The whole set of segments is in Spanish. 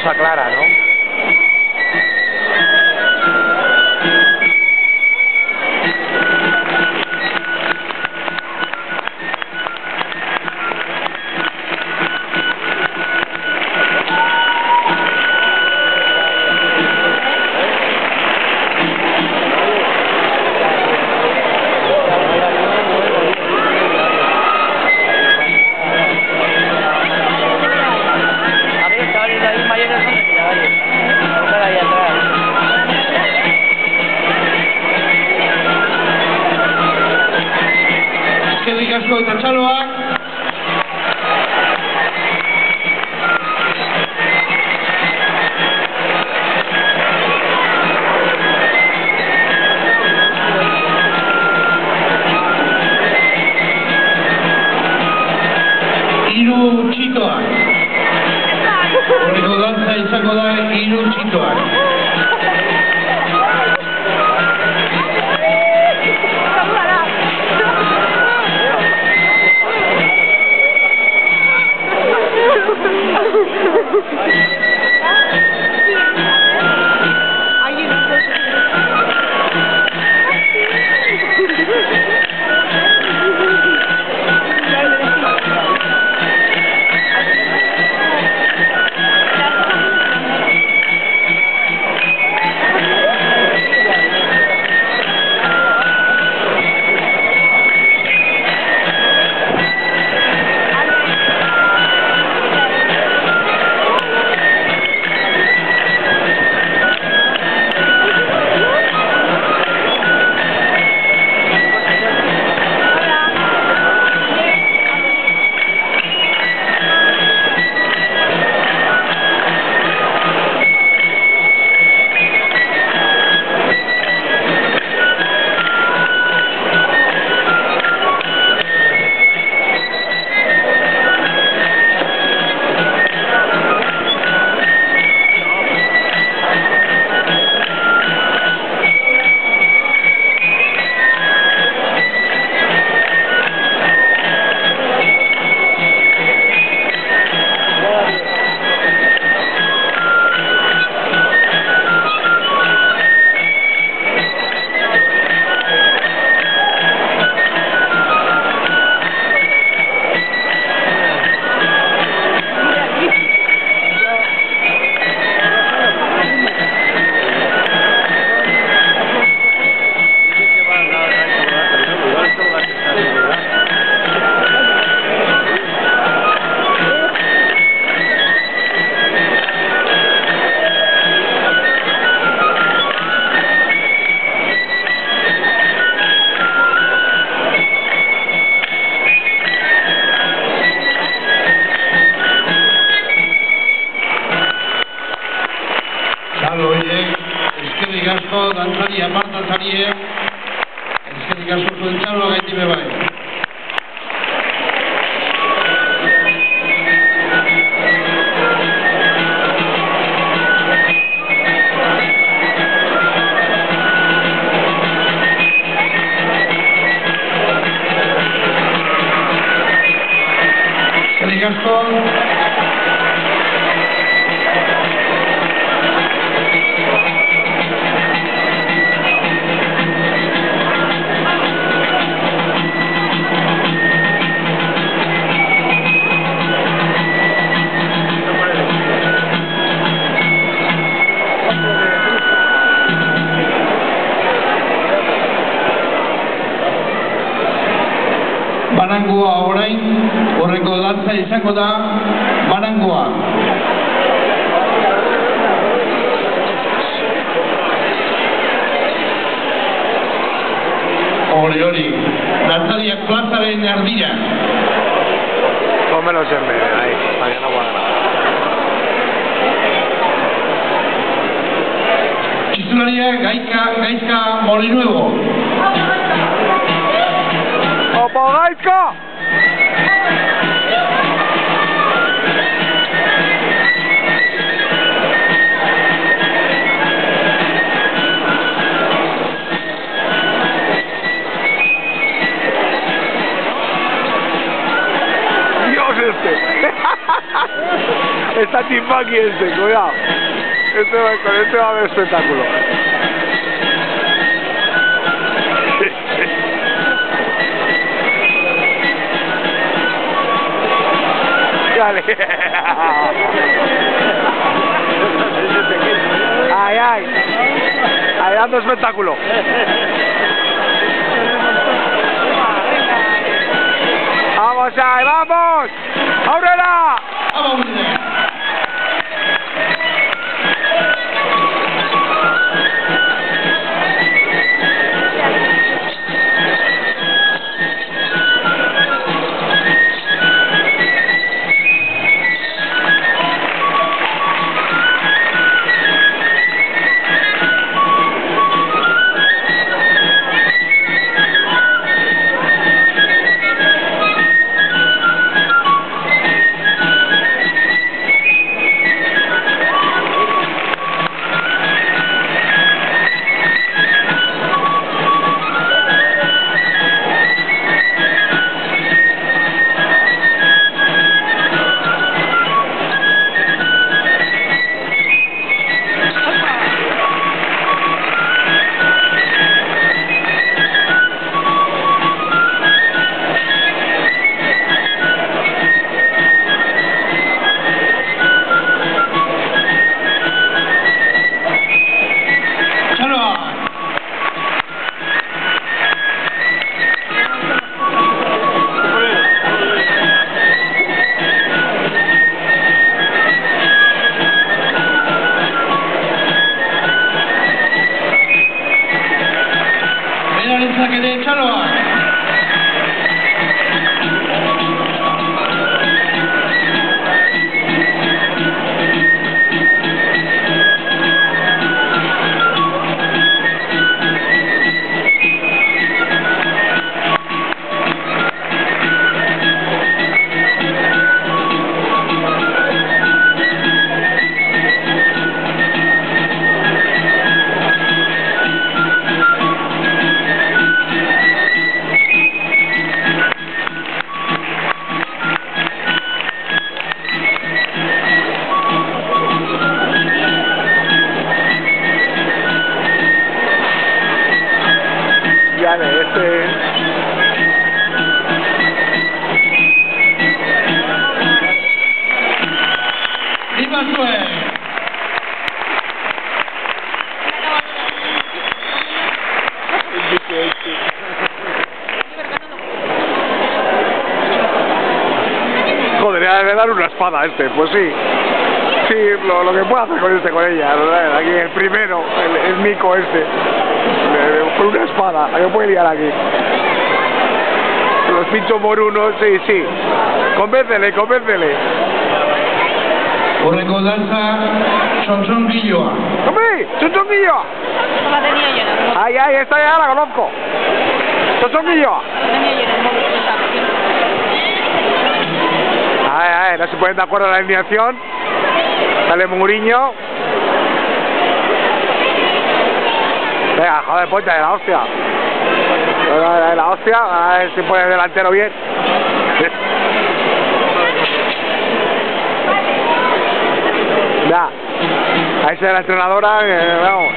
cosa clara, ¿no? Eskerrik asko eta txaloak. Hiru txitoak. Horreko dantza izango da hiru txitoak. Eskerrik asko dantzari apartatzariek, eskerrik asko zuen txaloa gaiti bebai. Eskerrik asko. Barangoa orain, horreko dantza izango da barangoa. Hori, dantzariak plazaren erdira. Pónmelo en medio, ahí, para que no pueda grabar. Txistularia Gaizka Molinuevo. ¡Opa, Gaizka! Está Chimpaqui este, cuidado. Con este va a haber espectáculo. Dale. Ay, ay. Ahí dando espectáculo. Vamos ahí, vamos. ¡Ábrela! ¡Vamos! El saque de Chaloa. ¡Viva Sue! Joder, le dar una espada a este, pues sí. Sí, lo que pueda hacer con ella, ¿verdad? Aquí el primero, el mico este. Con una espada, ¿a qué puede liar aquí? Los pinchos morunos, sí, sí. Convéncele. Horreko dantza Txotxongiloa. ¡Hombre! ¡Txotxongiloa! No la tenía yo en el móvil. Ay, esta ya la conozco. ¡Txotxongiloa! La tenía yo en el móvil, no estaba aquí. No se ponen de acuerdo en la alineación. Sale Mourinho. Venga, joder, ponte de la hostia. De la hostia, a ver si pone el delantero bien. Ya, ahí se ve la entrenadora, vamos.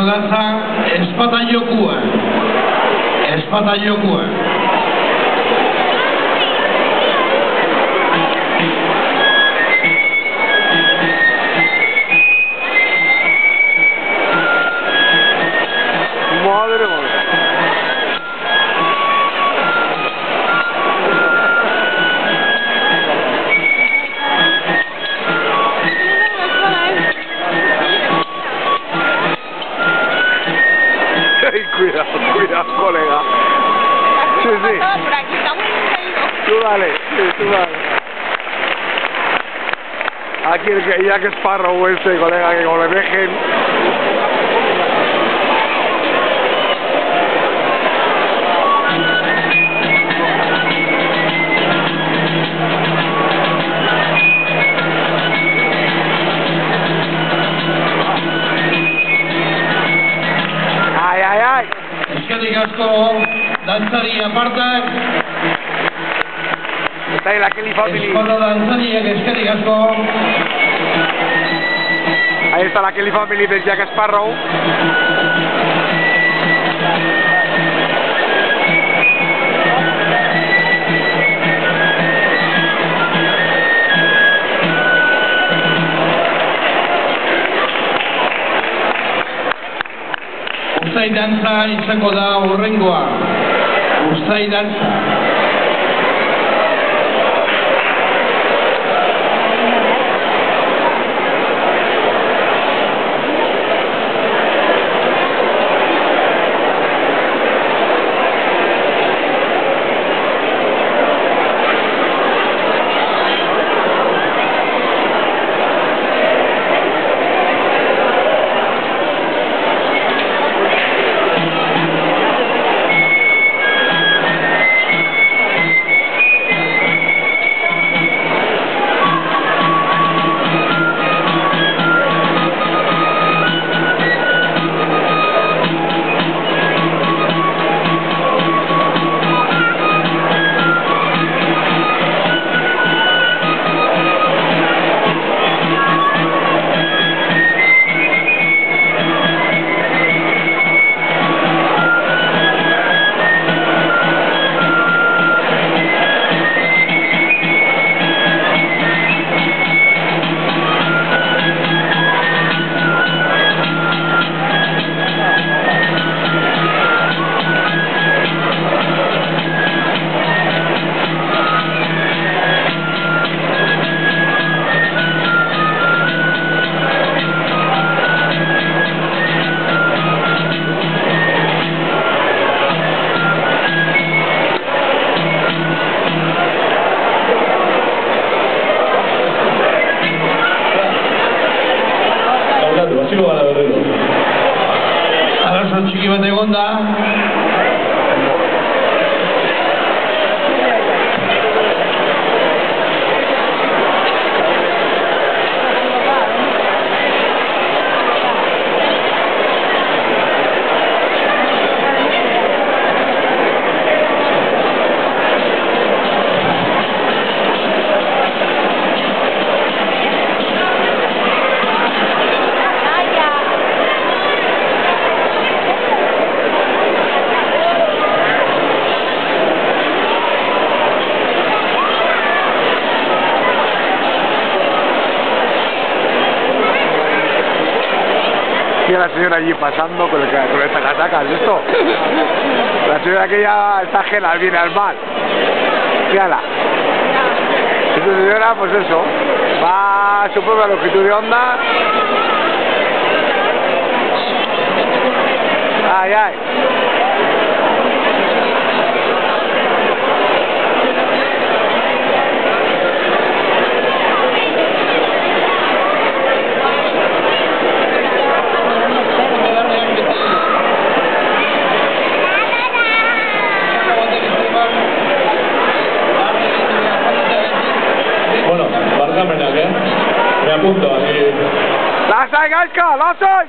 dantza espata jokua. Espata jokua. Madre mía. Cuidado, colega. Sí. Por aquí está muy caído. Tú dale. Aquí el Jack Sparrow ese, colega, que como le dejen. Ai. Eskerrik asko dantzari apartak. Está ahí la Kelly Family. Espada dantzariak eskerrik asko. Ahí está la Kelly Family del Jack Sparrow. Uztai dantza izango da hurrengoa. Uztai dantza. Arazo txiki bat egon da. Y a la señora allí pasando con esta casaca, ¿has visto? La señora que ya está ajena al bien y al mal. Fíjala. Esta señora, pues eso, va a su propia longitud de onda. Ay. Me apunto aquí. ¡Lasai, Gaizka! ¡Lasai!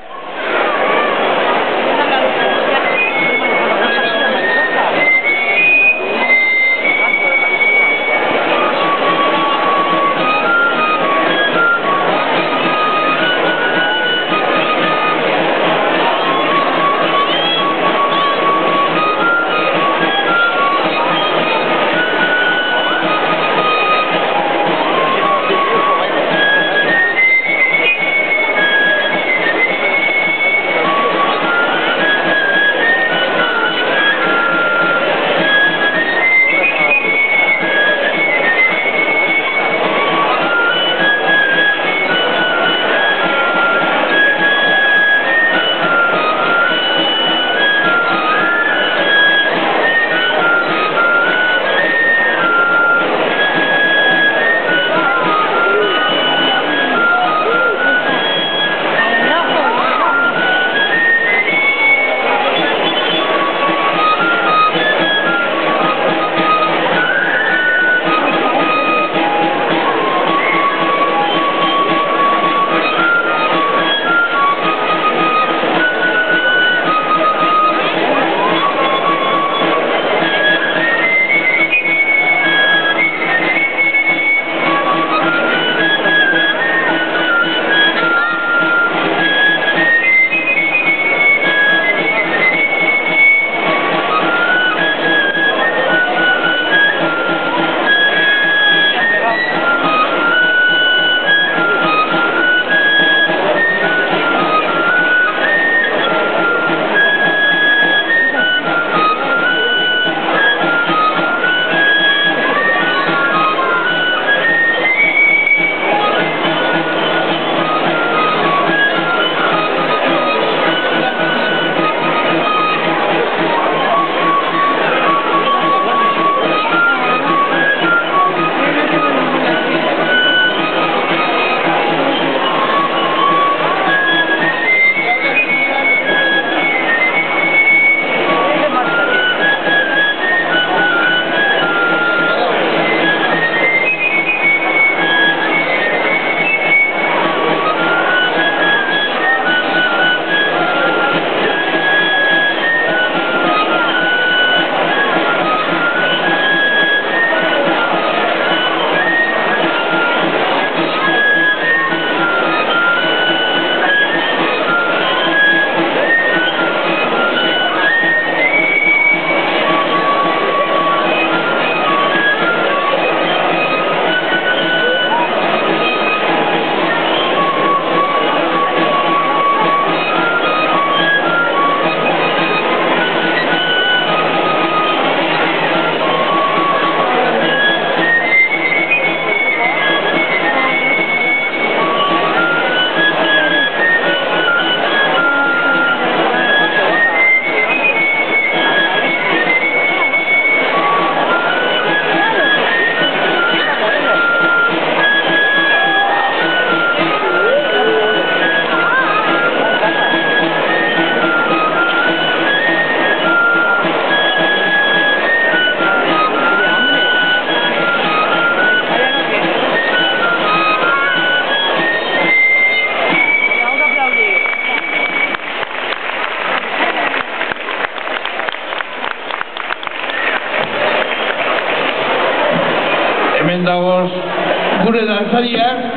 gure dantzariak.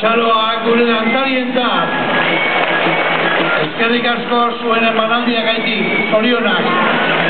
Txaloak gure dantzarientzat. Eskerrik asko zuen emanaldiak gaitik, zorionak.